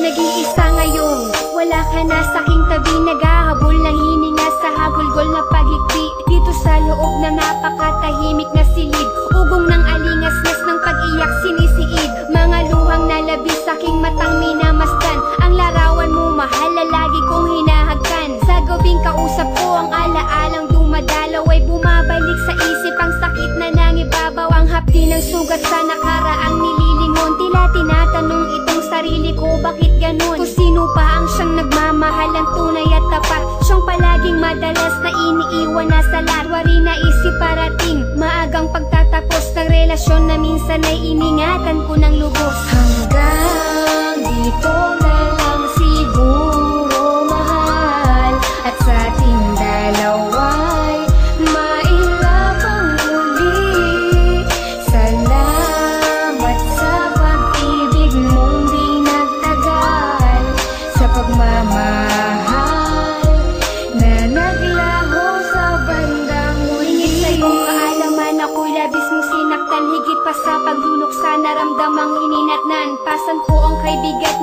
nag-iisa ngayon. Wala ka na sa'king tabi, naghahabol ng hininga sa hagulgol na paghikbi. Dito sa loob na napakatahimik na silid, ugong ng alingas-ngas ng pag-iyak sinisiid. Mga luhang nalabis sa'king matang minamasdan. Ang larawan mo mahal na lagi kong hinahagkan. Sa gabing kausap ko ang alaalang dumadalaw, ay bumabalik sa isip ang sakit na nangibabaw. Ang hapdi ng sugat sa nakaraang nililingon, tila tinatanong itong sarili ko, bakit ganun? Kung sino pa ang siyang nagmamahal ng tunay at tapat, siyang palaging madalas na iniiwan na sa lahat. Wari na isip parating maagang pagtatapos ng relasyon na minsan ay iningatan ko ng lubos. Hanggang dito na lang siguro mahal, at sa ating dalawa'y mailabang muli. Salamat sa pag-ibig mong di nagtagal, sa pagmamahal na naglaho sa bandang huli. Sa iyong kaalaman ako'y labis mong sinaktan, higit pa sa paglunok sa naramdamang ininatnan. Pasan ko ang kaibigan